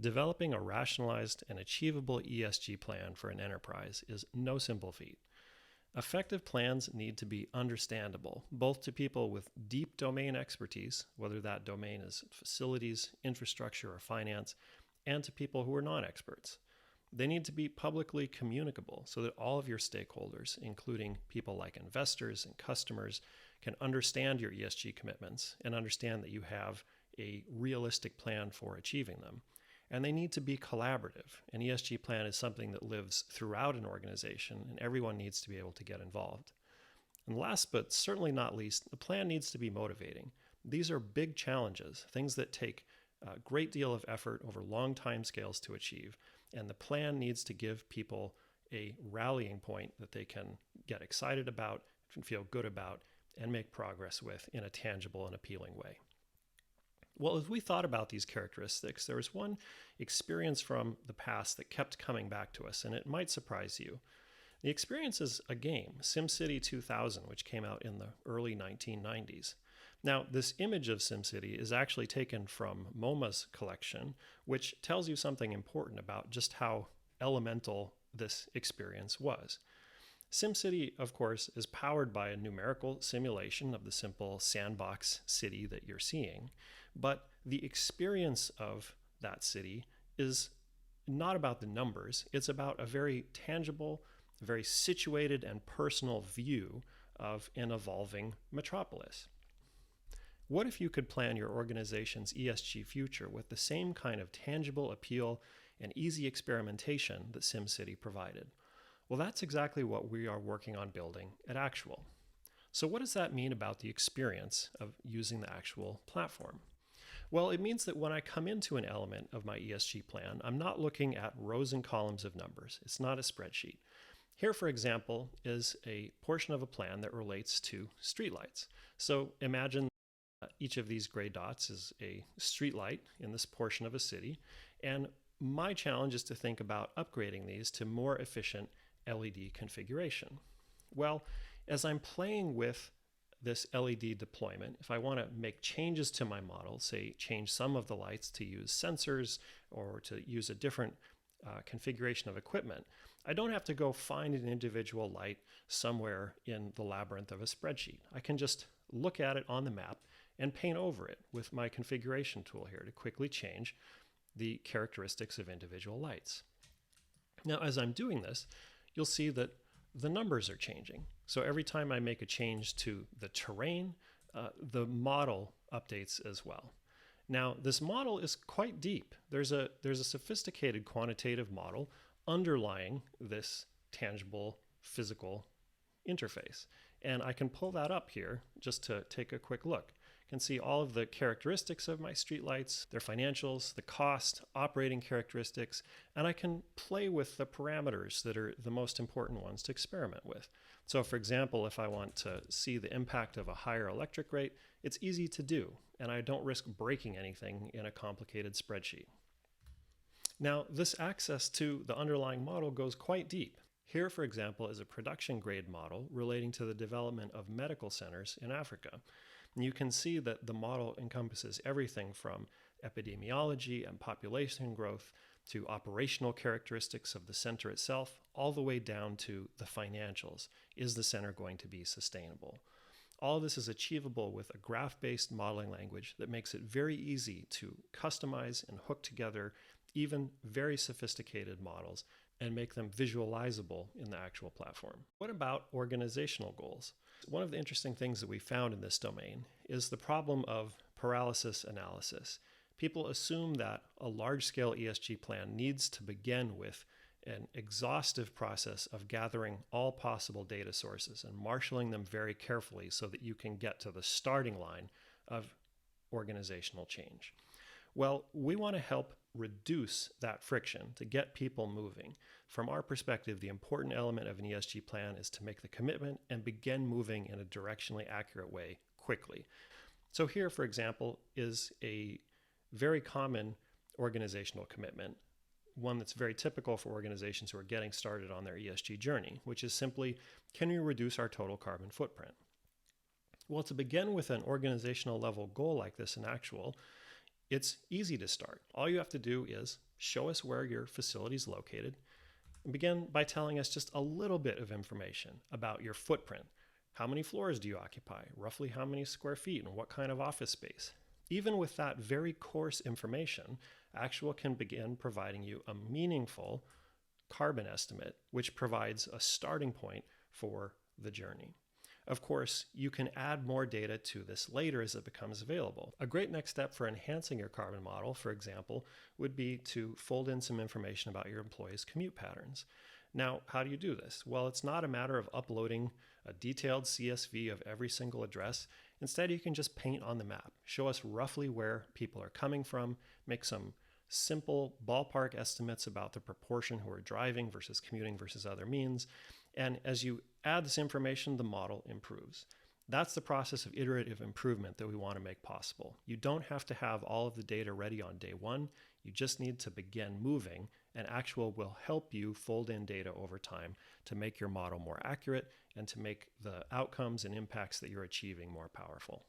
Developing a rationalized and achievable ESG plan for an enterprise is no simple feat. Effective plans need to be understandable, both to people with deep domain expertise, whether that domain is facilities, infrastructure, or finance, and to people who are non-experts. They need to be publicly communicable so that all of your stakeholders, including people like investors and customers, can understand your ESG commitments and understand that you have a realistic plan for achieving them. And they need to be collaborative. An ESG plan is something that lives throughout an organization, and everyone needs to be able to get involved. And last but certainly not least, the plan needs to be motivating. These are big challenges, things that take a great deal of effort over long time scales to achieve. And the plan needs to give people a rallying point that they can get excited about, and feel good about, and make progress with in a tangible and appealing way. Well, as we thought about these characteristics, there was one experience from the past that kept coming back to us, and it might surprise you. The experience is a game, SimCity 2000, which came out in the early 1990s. Now, this image of SimCity is actually taken from MoMA's collection, which tells you something important about just how elemental this experience was. SimCity, of course, is powered by a numerical simulation of the simple sandbox city that you're seeing, but the experience of that city is not about the numbers. It's about a very tangible, very situated and personal view of an evolving metropolis. What if you could plan your organization's ESG future with the same kind of tangible appeal and easy experimentation that SimCity provided? Well, that's exactly what we are working on building at Actual. So what does that mean about the experience of using the Actual platform? Well, it means that when I come into an element of my ESG plan, I'm not looking at rows and columns of numbers. It's not a spreadsheet. Here, for example, is a portion of a plan that relates to streetlights. So imagine each of these gray dots is a streetlight in this portion of a city, and my challenge is to think about upgrading these to more efficient LED configuration. Well, as I'm playing with this LED deployment, if I want to make changes to my model, say change some of the lights to use sensors or to use a different configuration of equipment, I don't have to go find an individual light somewhere in the labyrinth of a spreadsheet. I can just look at it on the map and paint over it with my configuration tool here to quickly change the characteristics of individual lights. Now, as I'm doing this, you'll see that the numbers are changing. So every time I make a change to the terrain, the model updates as well. Now, this model is quite deep. There's a sophisticated quantitative model underlying this tangible physical interface. And I can pull that up here just to take a quick look. You can see all of the characteristics of my streetlights, their financials, the cost, operating characteristics, and I can play with the parameters that are the most important ones to experiment with. So for example, if I want to see the impact of a higher electric rate, it's easy to do, and I don't risk breaking anything in a complicated spreadsheet. Now, this access to the underlying model goes quite deep. Here, for example, is a production grade model relating to the development of medical centers in Africa. And you can see that the model encompasses everything from epidemiology and population growth to operational characteristics of the center itself, all the way down to the financials. Is the center going to be sustainable? All of this is achievable with a graph-based modeling language that makes it very easy to customize and hook together even very sophisticated models and make them visualizable in the actual platform. What about organizational goals? One of the interesting things that we found in this domain is the problem of paralysis analysis. People assume that a large-scale ESG plan needs to begin with an exhaustive process of gathering all possible data sources and marshaling them very carefully so that you can get to the starting line of organizational change. Well, we want to help reduce that friction to get people moving. From our perspective, the important element of an ESG plan is to make the commitment and begin moving in a directionally accurate way quickly. So here, for example, is a very common organizational commitment, one that's very typical for organizations who are getting started on their ESG journey, which is simply, can we reduce our total carbon footprint? Well, to begin with an organizational level goal like this in Actual, It's easy to start. All you have to do is show us where your facility is located and begin by telling us just a little bit of information about your footprint. How many floors do you occupy? Roughly how many square feet and what kind of office space? Even with that very coarse information, Actual can begin providing you a meaningful carbon estimate, which provides a starting point for the journey. Of course, you can add more data to this later as it becomes available. A great next step for enhancing your carbon model, for example, would be to fold in some information about your employees' commute patterns. Now, how do you do this? Well, it's not a matter of uploading a detailed CSV of every single address. Instead, you can just paint on the map, show us roughly where people are coming from, make some simple ballpark estimates about the proportion who are driving versus commuting versus other means. And as you add this information, the model improves. That's the process of iterative improvement that we want to make possible. You don't have to have all of the data ready on day one. You just need to begin moving, and Actual will help you fold in data over time to make your model more accurate and to make the outcomes and impacts that you're achieving more powerful.